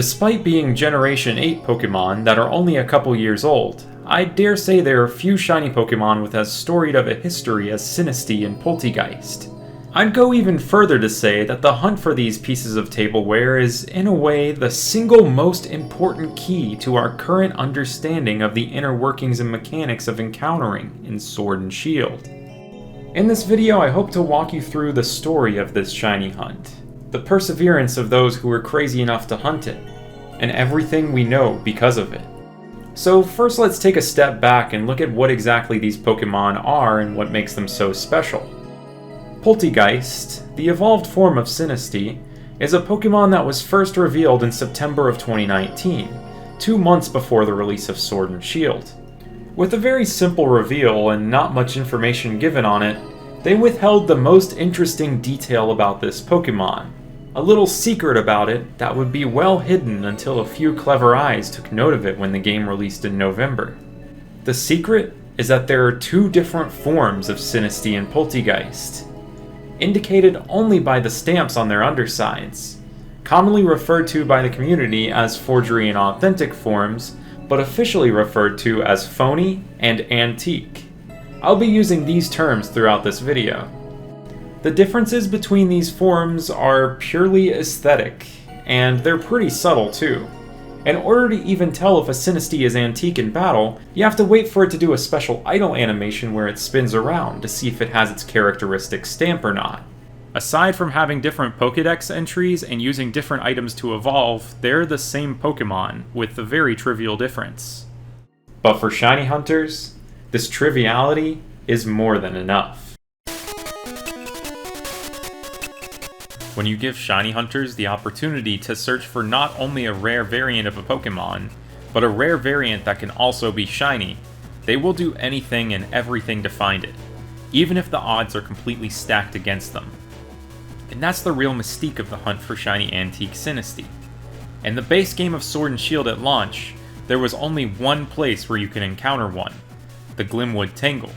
Despite being Generation 8 Pokemon that are only a couple years old, I dare say there are few shiny Pokemon with as storied of a history as Sinistea and Poltegeist. I'd go even further to say that the hunt for these pieces of tableware is, in a way, the single most important key to our current understanding of the inner workings and mechanics of encountering in Sword and Shield. In this video, I hope to walk you through the story of this shiny hunt, the perseverance of those who were crazy enough to hunt it, and everything we know because of it. So first let's take a step back and look at what exactly these Pokemon are and what makes them so special. Poltegeist, the evolved form of Sinistea, is a Pokemon that was first revealed in September of 2019, 2 months before the release of Sword and Shield. With a very simple reveal and not much information given on it, they withheld the most interesting detail about this Pokemon, a little secret about it that would be well hidden until a few clever eyes took note of it when the game released in November. The secret is that there are 2 different forms of Sinistea and Poltegeist, indicated only by the stamps on their undersides, commonly referred to by the community as forgery and authentic forms, but officially referred to as phony and antique. I'll be using these terms throughout this video. The differences between these forms are purely aesthetic, and they're pretty subtle too. In order to even tell if a Sinistea is antique in battle, you have to wait for it to do a special idle animation where it spins around to see if it has its characteristic stamp or not. Aside from having different Pokédex entries and using different items to evolve, they're the same Pokemon, with a very trivial difference. But for shiny hunters, this triviality is more than enough. When you give shiny hunters the opportunity to search for not only a rare variant of a Pokemon, but a rare variant that can also be shiny, they will do anything and everything to find it, even if the odds are completely stacked against them. And that's the real mystique of the hunt for shiny antique Sinistea. In the base game of Sword and Shield at launch, there was only one place where you can encounter one, the Glimwood Tangle,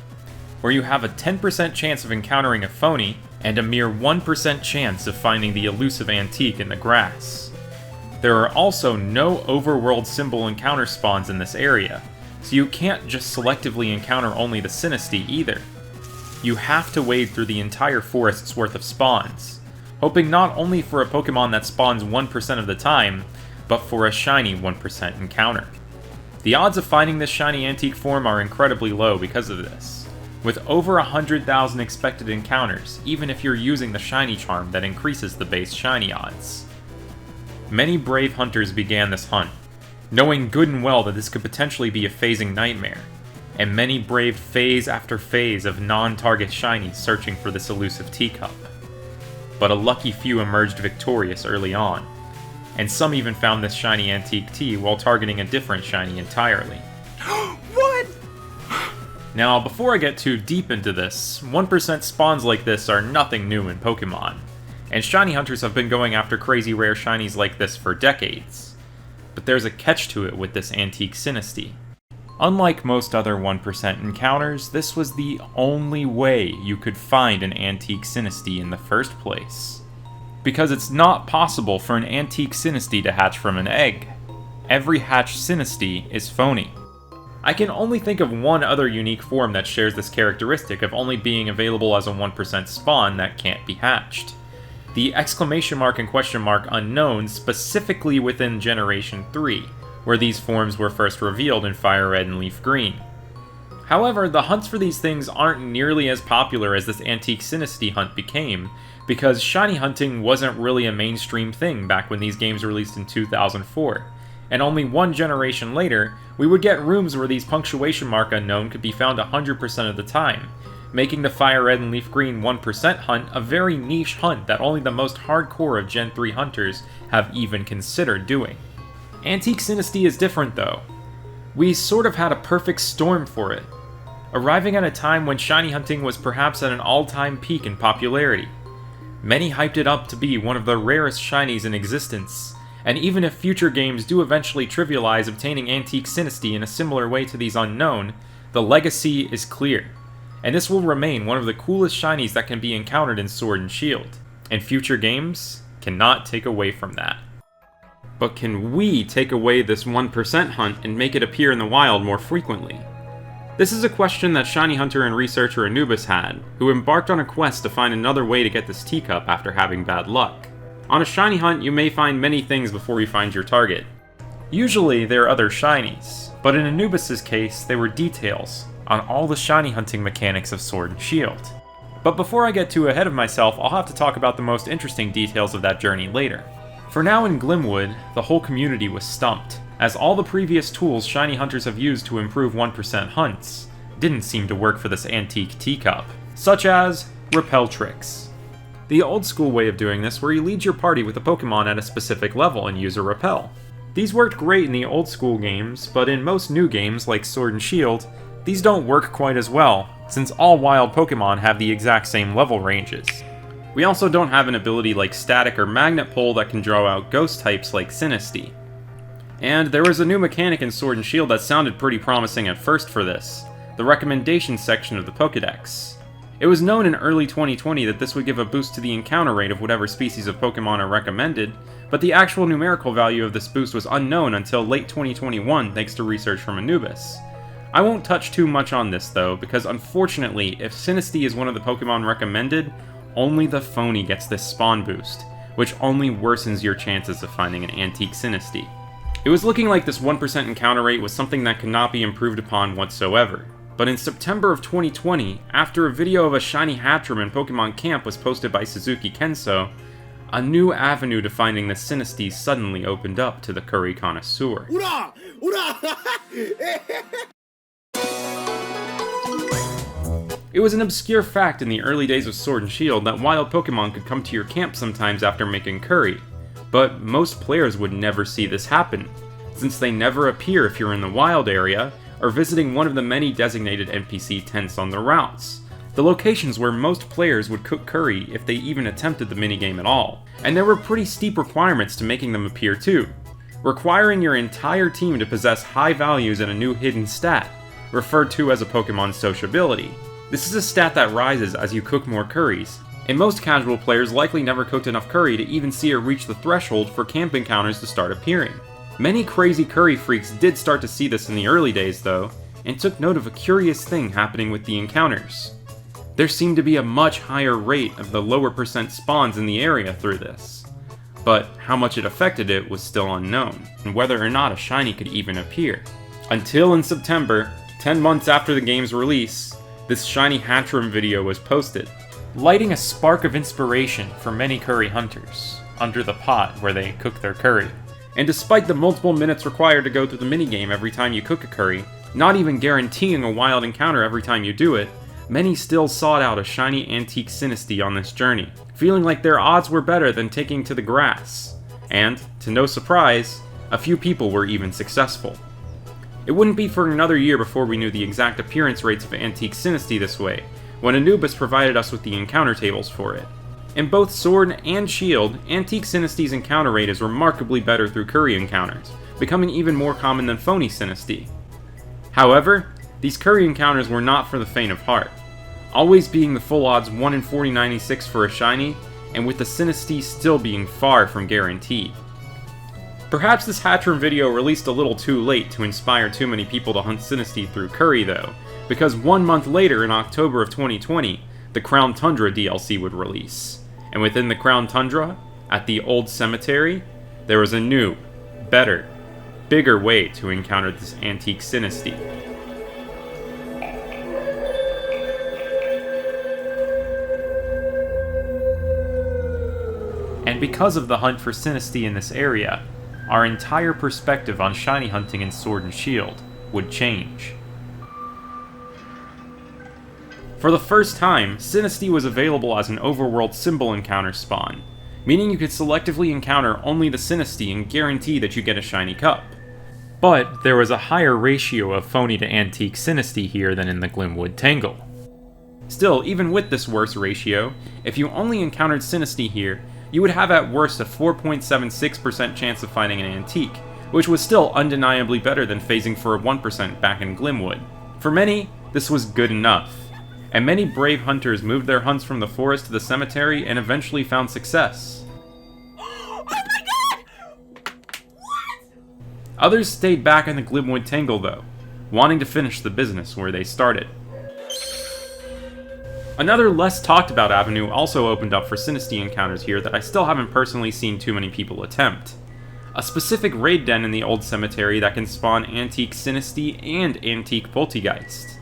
where you have a 10% chance of encountering a phony, and a mere 1% chance of finding the elusive antique in the grass. There are also no overworld symbol encounter spawns in this area, so you can't just selectively encounter only the Sinistea either. You have to wade through the entire forest's worth of spawns, hoping not only for a Pokemon that spawns 1% of the time, but for a shiny 1% encounter. The odds of finding this shiny antique form are incredibly low because of this, with over 100,000 expected encounters, even if you're using the shiny charm that increases the base shiny odds. Many brave hunters began this hunt, knowing good and well that this could potentially be a phasing nightmare, and many braved phase after phase of non-target shinies searching for this elusive teacup. But a lucky few emerged victorious early on, and some even found this shiny antique tea while targeting a different shiny entirely. What? Now, before I get too deep into this, 1% spawns like this are nothing new in Pokemon, and shiny hunters have been going after crazy rare shinies like this for decades. But there's a catch to it with this antique Sinistea. Unlike most other 1% encounters, this was the only way you could find an antique Sinistea in the first place. Because it's not possible for an antique Sinistea to hatch from an egg. Every hatched Sinistea is phony. I can only think of one other unique form that shares this characteristic of only being available as a 1% spawn that can't be hatched. The exclamation mark and question mark unknown specifically within Generation 3, where these forms were first revealed in Fire Red and Leaf Green. However, the hunts for these things aren't nearly as popular as this antique Sinistea hunt became, because shiny hunting wasn't really a mainstream thing back when these games released in 2004. And only one generation later, we would get rooms where these punctuation mark unknown could be found 100% of the time, making the Fire Red and Leaf Green 1% hunt a very niche hunt that only the most hardcore of Gen 3 hunters have even considered doing. Antique Sinistea is different though. We sort of had a perfect storm for it, arriving at a time when shiny hunting was perhaps at an all-time peak in popularity. Many hyped it up to be one of the rarest shinies in existence, and even if future games do eventually trivialize obtaining antique Sinistea in a similar way to these unknown, the legacy is clear, and this will remain one of the coolest shinies that can be encountered in Sword and Shield, and future games cannot take away from that. But can we take away this 1% hunt and make it appear in the wild more frequently? This is a question that shiny hunter and researcher Anubis had, who embarked on a quest to find another way to get this teacup after having bad luck. On a shiny hunt, you may find many things before you find your target. Usually, there are other shinies, but in Anubis' case, they were details on all the shiny hunting mechanics of Sword and Shield. But before I get too ahead of myself, I'll have to talk about the most interesting details of that journey later. For now in Glimwood, the whole community was stumped, as all the previous tools shiny hunters have used to improve 1% hunts didn't seem to work for this antique teacup, such as REPEL tricks. The old school way of doing this where you lead your party with a Pokemon at a specific level and use a REPEL. These worked great in the old school games, but in most new games like Sword and Shield, these don't work quite as well, since all wild Pokemon have the exact same level ranges. We also don't have an ability like Static or Magnet Pull that can draw out ghost types like Sinistea. And there was a new mechanic in Sword and Shield that sounded pretty promising at first for this, the recommendation section of the Pokédex. It was known in early 2020 that this would give a boost to the encounter rate of whatever species of Pokemon are recommended, but the actual numerical value of this boost was unknown until late 2021 thanks to research from Anubis. I won't touch too much on this though, because unfortunately, if Sinistea is one of the Pokemon recommended, only the phony gets this spawn boost, which only worsens your chances of finding an antique Sinistea. It was looking like this 1% encounter rate was something that could not be improved upon whatsoever. But in September of 2020, after a video of a shiny Hatchrim in Pokemon Camp was posted by Suzuki Kenso, a new avenue to finding the Sinistea suddenly opened up to the curry connoisseur. Ura! Ura! It was an obscure fact in the early days of Sword and Shield that wild Pokemon could come to your camp sometimes after making curry, but most players would never see this happen, since they never appear if you're in the wild area or visiting one of the many designated NPC tents on the routes, the locations where most players would cook curry if they even attempted the minigame at all, and there were pretty steep requirements to making them appear too, requiring your entire team to possess high values and a new hidden stat, referred to as a Pokemon sociability. This is a stat that rises as you cook more curries, and most casual players likely never cooked enough curry to even see or reach the threshold for camp encounters to start appearing. Many crazy curry freaks did start to see this in the early days though, and took note of a curious thing happening with the encounters. There seemed to be a much higher rate of the lower percent spawns in the area through this, but how much it affected it was still unknown, and whether or not a shiny could even appear. Until in September, 10 months after the game's release, this shiny Hatchrim video was posted, lighting a spark of inspiration for many curry hunters, under the pot where they cook their curry. And despite the multiple minutes required to go through the minigame every time you cook a curry, not even guaranteeing a wild encounter every time you do it, many still sought out a shiny antique Sinistea on this journey, feeling like their odds were better than taking to the grass. And, to no surprise, a few people were even successful. It wouldn't be for another year before we knew the exact appearance rates of antique Sinistea this way, when Anubis provided us with the encounter tables for it. In both Sword and Shield, antique Sinestea's encounter rate is remarkably better through curry encounters, becoming even more common than phony Sinistea. However, these curry encounters were not for the faint of heart, always being the full odds 1 in 4096 for a shiny, and with the Sinistea still being far from guaranteed. Perhaps this Hatchrim video released a little too late to inspire too many people to hunt Sinistea through curry though, because 1 month later in October of 2020, the Crown Tundra DLC would release. And within the Crown Tundra, at the old cemetery, there was a new, better, bigger way to encounter this antique Sinistea. And because of the hunt for Sinistea in this area, our entire perspective on shiny hunting in Sword and Shield would change. For the first time, Sinistea was available as an overworld symbol encounter spawn, meaning you could selectively encounter only the Sinistea and guarantee that you get a shiny cup. But there was a higher ratio of phony to antique Sinistea here than in the Glimwood Tangle. Still, even with this worse ratio, if you only encountered Sinistea here, you would have at worst a 4.76% chance of finding an antique, which was still undeniably better than phasing for a 1% back in Glimwood. For many, this was good enough, and many brave hunters moved their hunts from the forest to the cemetery and eventually found success. Oh my god! Others stayed back in the Glimwood Tangle though, wanting to finish the business where they started. Another less talked about avenue also opened up for Sinistea encounters here that I still haven't personally seen too many people attempt. A specific raid den in the old cemetery that can spawn antique Sinistea and antique Poltegeist.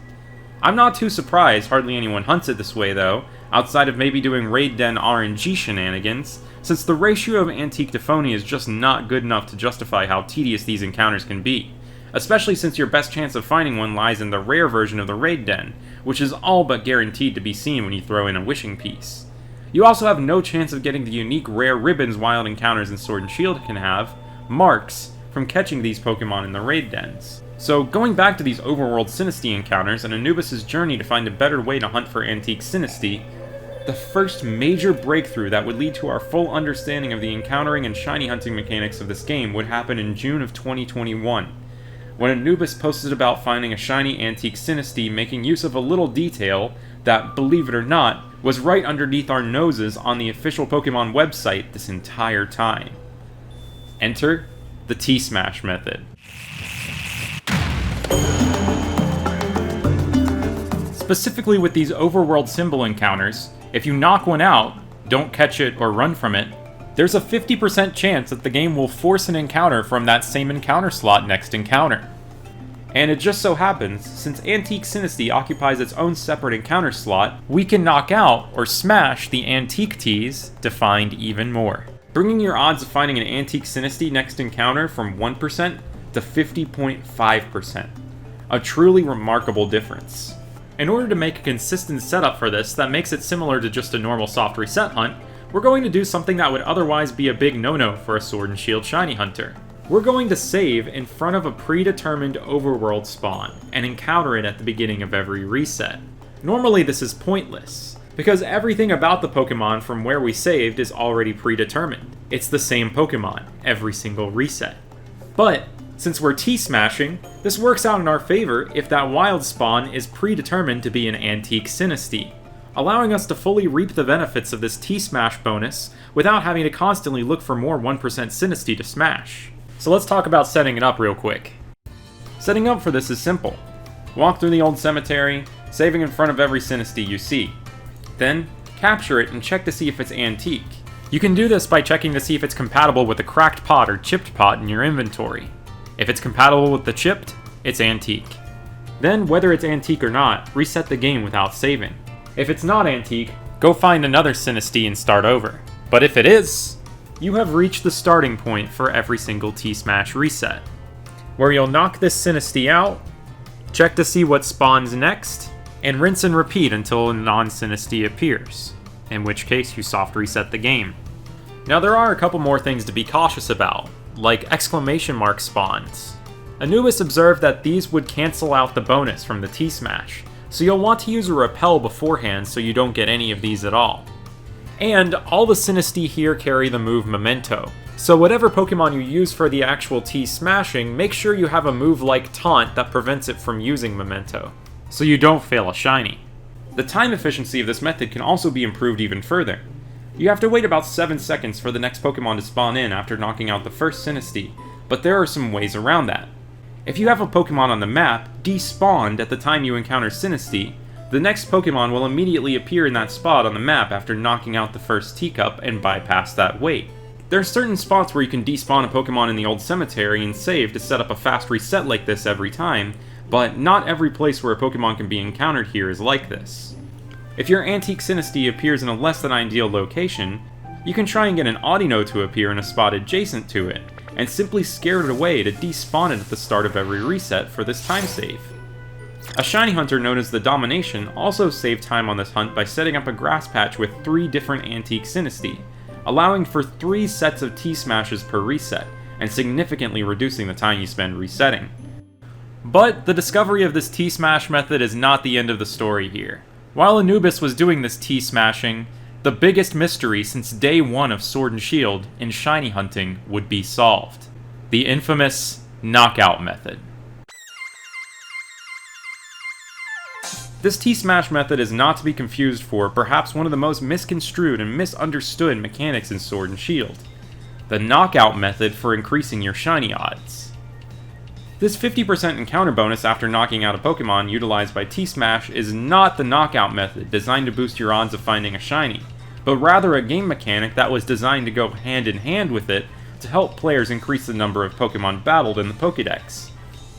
I'm not too surprised hardly anyone hunts it this way though, outside of maybe doing raid den RNG shenanigans, since the ratio of antique to phony is just not good enough to justify how tedious these encounters can be, especially since your best chance of finding one lies in the rare version of the raid den, which is all but guaranteed to be seen when you throw in a wishing piece. You also have no chance of getting the unique rare ribbons wild encounters in Sword and Shield can have, marks, from catching these Pokemon in the raid dens. So going back to these overworld Sinistea encounters and Anubis' journey to find a better way to hunt for antique Sinistea, the first major breakthrough that would lead to our full understanding of the encountering and shiny hunting mechanics of this game would happen in June of 2021, when Anubis posted about finding a shiny antique Sinistea making use of a little detail that, believe it or not, was right underneath our noses on the official Pokemon website this entire time. Enter the T-Smash method. Specifically with these overworld symbol encounters, if you knock one out, don't catch it or run from it, there's a 50% chance that the game will force an encounter from that same encounter slot next encounter. And it just so happens, since Antique Sinistea occupies its own separate encounter slot, we can knock out or smash the Antique Ts to find even more, bringing your odds of finding an Antique Sinistea next encounter from 1% to 50.5%. A truly remarkable difference. In order to make a consistent setup for this that makes it similar to just a normal soft reset hunt, we're going to do something that would otherwise be a big no-no for a Sword and Shield shiny hunter. We're going to save in front of a predetermined overworld spawn and encounter it at the beginning of every reset. Normally this is pointless, because everything about the Pokemon from where we saved is already predetermined. It's the same Pokemon every single reset. But since we're T-smashing, this works out in our favor if that wild spawn is predetermined to be an antique Sinistea, allowing us to fully reap the benefits of this T-smash bonus without having to constantly look for more 1% Sinistea to smash. So let's talk about setting it up real quick. Setting up for this is simple. Walk through the old cemetery, saving in front of every Sinistea you see. Then, capture it and check to see if it's antique. You can do this by checking to see if it's compatible with a cracked pot or chipped pot in your inventory. If it's compatible with the chipped, it's antique. Then, whether it's antique or not, reset the game without saving. If it's not antique, go find another Sinistea and start over. But if it is, you have reached the starting point for every single T-Smash reset, where you'll knock this Sinistea out, check to see what spawns next, and rinse and repeat until a non-Sinistea appears, in which case you soft reset the game. Now there are a couple more things to be cautious about, like exclamation mark spawns. Anubis observed that these would cancel out the bonus from the T-Smash, so you'll want to use a REPEL beforehand so you don't get any of these at all. And all the Sinistea here carry the move Memento, so whatever Pokemon you use for the actual T-Smashing, make sure you have a move like Taunt that prevents it from using Memento, so you don't fail a shiny. The time efficiency of this method can also be improved even further. You have to wait about 7 seconds for the next Pokemon to spawn in after knocking out the first Sinistea, but there are some ways around that. If you have a Pokemon on the map despawned at the time you encounter Sinistea, the next Pokemon will immediately appear in that spot on the map after knocking out the first teacup and bypass that wait. There are certain spots where you can despawn a Pokemon in the old cemetery and save to set up a fast reset like this every time, but not every place where a Pokemon can be encountered here is like this. If your antique Sinistea appears in a less than ideal location, you can try and get an Audino to appear in a spot adjacent to it, and simply scare it away to despawn it at the start of every reset for this time save. A shiny hunter known as the Domination also saved time on this hunt by setting up a grass patch with 3 different antique Sinistea, allowing for 3 sets of T-Smashes per reset, and significantly reducing the time you spend resetting. But the discovery of this T-Smash method is not the end of the story here. While Anubis was doing this T-Smashing, the biggest mystery since day 1 of Sword and Shield in shiny hunting would be solved. The infamous knockout method. This T-Smash method is not to be confused for perhaps one of the most misconstrued and misunderstood mechanics in Sword and Shield. The knockout method for increasing your shiny odds. This 50% encounter bonus after knocking out a Pokemon utilized by T-Smash is not the knockout method designed to boost your odds of finding a shiny, but rather a game mechanic that was designed to go hand in hand with it to help players increase the number of Pokemon battled in the Pokédex.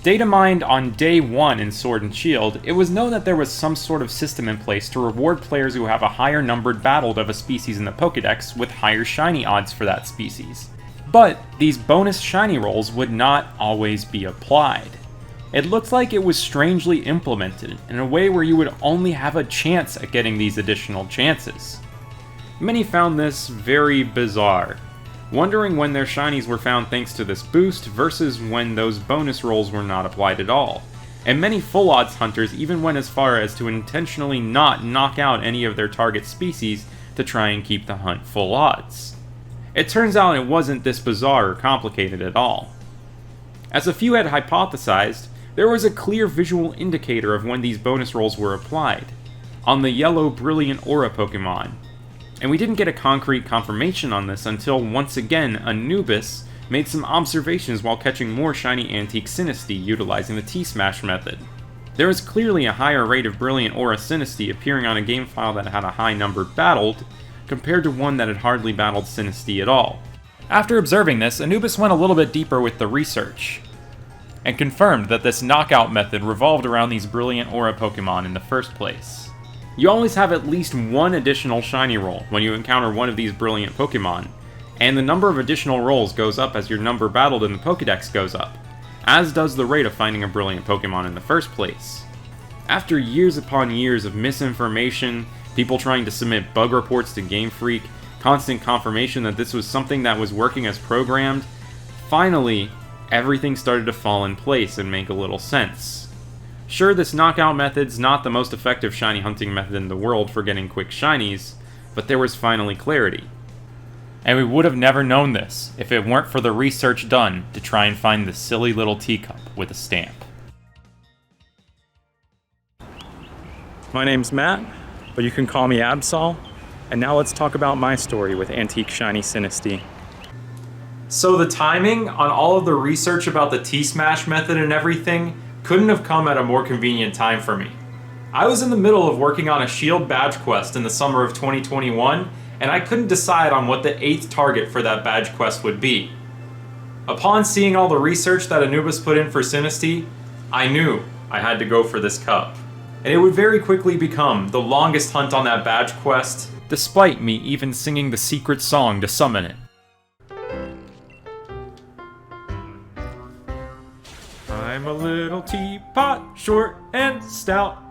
Data mined on day 1 in Sword and Shield, it was known that there was some sort of system in place to reward players who have a higher numbered battled of a species in the Pokédex with higher shiny odds for that species. But these bonus shiny rolls would not always be applied. It looks like it was strangely implemented in a way where you would only have a chance at getting these additional chances. Many found this very bizarre, wondering when their shinies were found thanks to this boost versus when those bonus rolls were not applied at all. And many full odds hunters even went as far as to intentionally not knock out any of their target species to try and keep the hunt full odds. It turns out it wasn't this bizarre or complicated at all. As a few had hypothesized, there was a clear visual indicator of when these bonus rolls were applied, on the yellow Brilliant Aura Pokemon. And we didn't get a concrete confirmation on this until once again Anubis made some observations while catching more shiny antique Sinistea utilizing the T-Smash method. There was clearly a higher rate of Brilliant Aura Sinistea appearing on a game file that had a high number battled, compared to one that had hardly battled Sinistea at all. After observing this, Anubis went a little bit deeper with the research, and confirmed that this knockout method revolved around these Brilliant Aura Pokemon in the first place. You always have at least one additional shiny roll when you encounter one of these brilliant Pokemon, and the number of additional rolls goes up as your number battled in the Pokédex goes up, as does the rate of finding a brilliant Pokemon in the first place. After years upon years of misinformation, people trying to submit bug reports to Game Freak, constant confirmation that this was something that was working as programmed, finally, everything started to fall in place and make a little sense. Sure, this knockout method's not the most effective shiny hunting method in the world for getting quick shinies, but there was finally clarity. And we would have never known this if it weren't for the research done to try and find the silly little teacup with a stamp. My name's Matt, but you can call me Absol, and now let's talk about my story with Antique Shiny Sinistea. So the timing on all of the research about the T-Smash method and everything couldn't have come at a more convenient time for me. I was in the middle of working on a Shield badge quest in the summer of 2021, and I couldn't decide on what the 8th target for that badge quest would be. Upon seeing all the research that Anubis put in for Sinistea, I knew I had to go for this cup. And it would very quickly become the longest hunt on that badge quest, despite me even singing the secret song to summon it. I'm a little teapot, short and stout.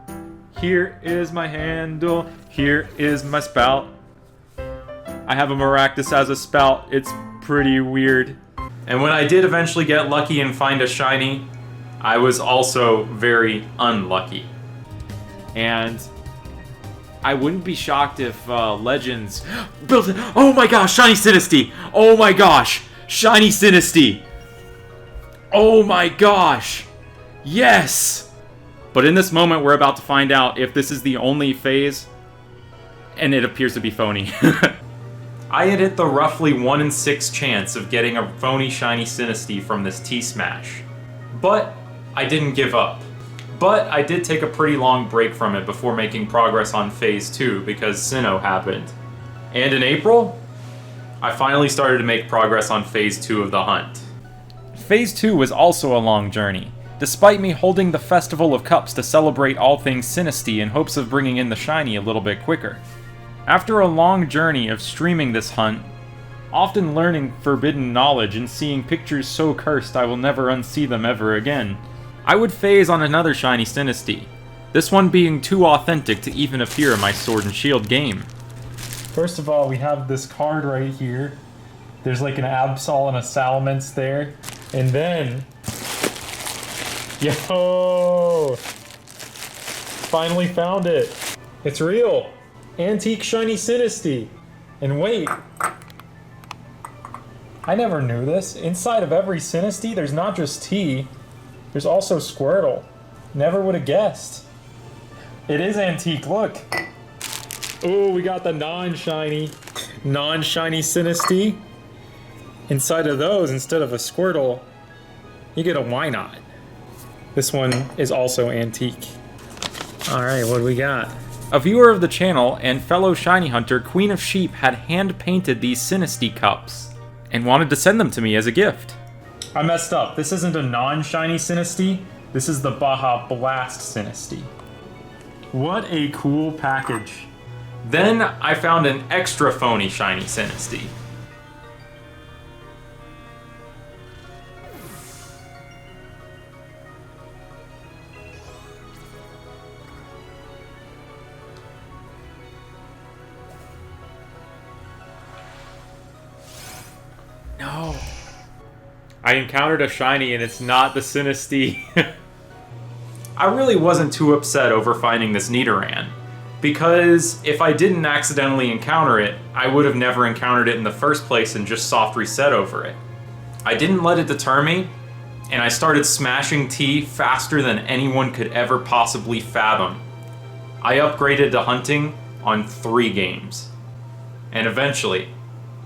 Here is my handle, here is my spout. I have a Maractus as a spout, it's pretty weird. And when I did eventually get lucky and find a shiny, I was also very unlucky. And I wouldn't be shocked if Legends built it. Oh my gosh, shiny Sinistea! Oh my gosh, shiny Sinistea! Oh my gosh! Yes! But in this moment, we're about to find out if this is the only phase, and it appears to be phony. I had hit the roughly 1 in 6 chance of getting a phony shiny Sinistea from this T-Smash. But I didn't give up. But I did take a pretty long break from it before making progress on Phase 2 because Sinnoh happened. And in April, I finally started to make progress on Phase 2 of the hunt. Phase 2 was also a long journey, despite me holding the Festival of Cups to celebrate all things Sinistea in hopes of bringing in the shiny a little bit quicker. After a long journey of streaming this hunt, often learning forbidden knowledge and seeing pictures so cursed I will never unsee them ever again, I would phase on another shiny Sinistea, this one being too authentic to even appear in my Sword and Shield game. First of all, we have this card right here. There's like an Absol and a Salamence there. And then... Yo! Finally found it! It's real! Antique Shiny Sinistea! And wait! I never knew this. Inside of every Sinistea, there's not just T, there's also Squirtle. Never would have guessed. It is antique, look! Oh, we got the non-shiny Sinistea. Inside of those, instead of a Squirtle, you get a Why Not. This one is also antique. All right, what do we got? A viewer of the channel and fellow shiny hunter Queen of Sheep had hand-painted these Sinistea cups and wanted to send them to me as a gift. I messed up. This isn't a non-shiny Sinistea. This is the Baja Blast Sinistea. What a cool package. Then I found an extra phony shiny Sinistea. No. I encountered a shiny and it's not the Sinistea. I really wasn't too upset over finding this Nidoran, because if I didn't accidentally encounter it, I would have never encountered it in the first place and just soft reset over it. I didn't let it deter me, and I started smashing T faster than anyone could ever possibly fathom. I upgraded to hunting on 3 games, and eventually,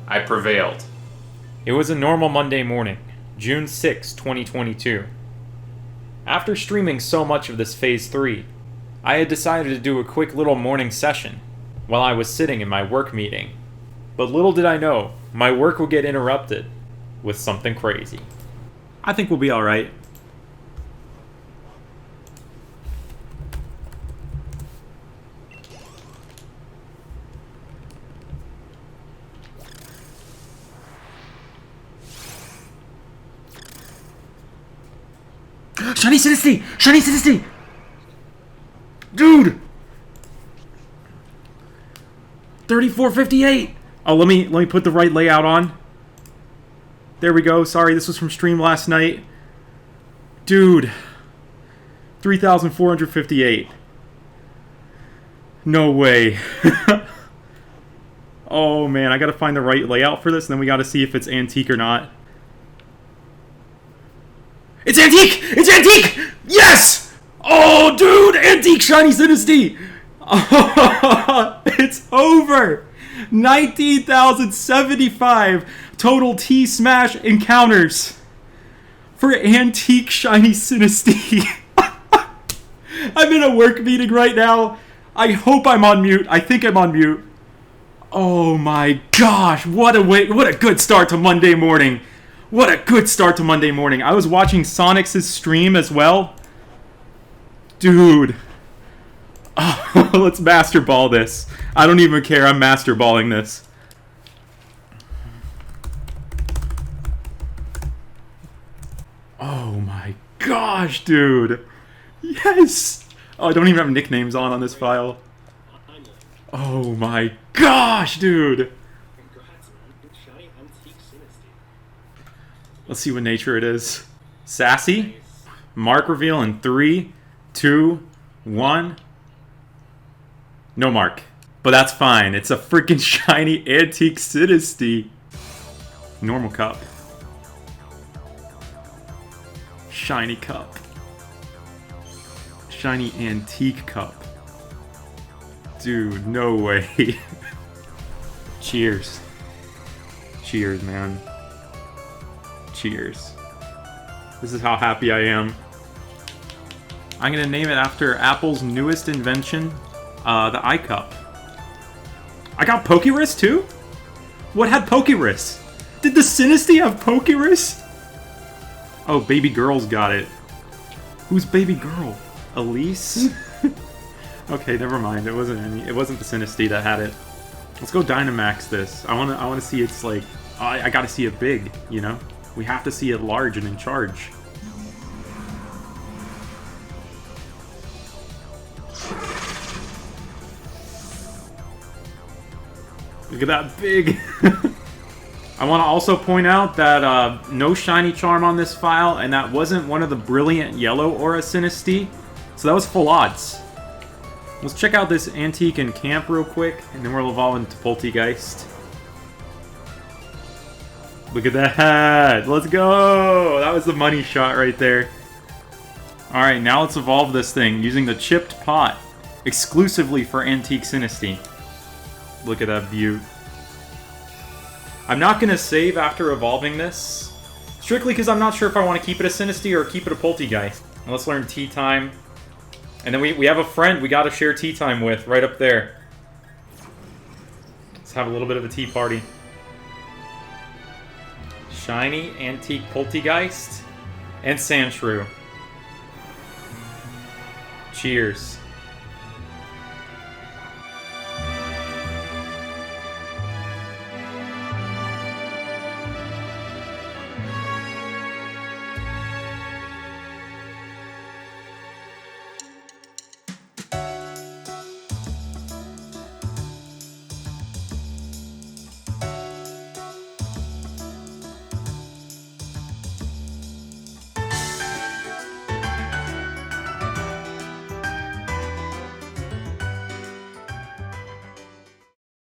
I prevailed. It was a normal Monday morning, June 6, 2022. After streaming so much of this Phase 3, I had decided to do a quick little morning session while I was sitting in my work meeting. But little did I know, my work would get interrupted with something crazy. I think we'll be alright. Shiny Sinistea! Shiny Sinistea! Dude! 3458! Oh, let me put the right layout on. There we go. Sorry, this was from stream last night. Dude. 3,458. No way. Oh man, I gotta find the right layout for this, and then we gotta see if it's antique or not. It's antique! It's antique! Yes! Oh, dude! Antique shiny Sinistea! Oh, it's over! 19,075 total T-Smash encounters for antique shiny Sinistea. I'm in a work meeting right now. I hope I'm on mute. I think I'm on mute. Oh my gosh, what a good start to Monday morning. What a good start to Monday morning. I was watching Sonic's stream as well. Dude. Oh, let's master ball this. I don't even care. I'm master balling this. Oh my gosh, dude. Yes. Oh, I don't even have nicknames on this file. Oh my gosh, dude. Let's see what nature it is. Sassy. Mark reveal in 3, 2, 1. No mark. But that's fine. It's a freaking shiny antique Sinistea. Normal cup. Shiny cup. Shiny antique cup. Dude, no way. Cheers. Cheers, man. Cheers. This is how happy I am. I'm gonna name it after Apple's newest invention, the iCup. I got Pokerus too? What had Pokerus? Did the Sinistea have Pokerus? Oh, baby girl's got it. Who's baby girl? Elise? Okay, never mind. It wasn't the Sinistea that had it. Let's go Dynamax this. I wanna see it's like I gotta see it big, you know? We have to see it large and in charge. Look at that big. I want to also point out that no shiny charm on this file, and that wasn't one of the brilliant yellow aura Sinistea, so that was full odds. Let's check out this antique in camp real quick, and then we'll evolve into Poltegeist. Look at that! Let's go! That was the money shot right there. Alright, now let's evolve this thing using the chipped pot, exclusively for antique Sinistea. Look at that beaut. I'm not going to save after evolving this, strictly because I'm not sure if I want to keep it a Sinistea or keep it a Poltegeist. And let's learn tea time. And then we have a friend we gotta share tea time with right up there. Let's have a little bit of a tea party. Shiny, Antique Poltegeist, and Sandshrew. Cheers.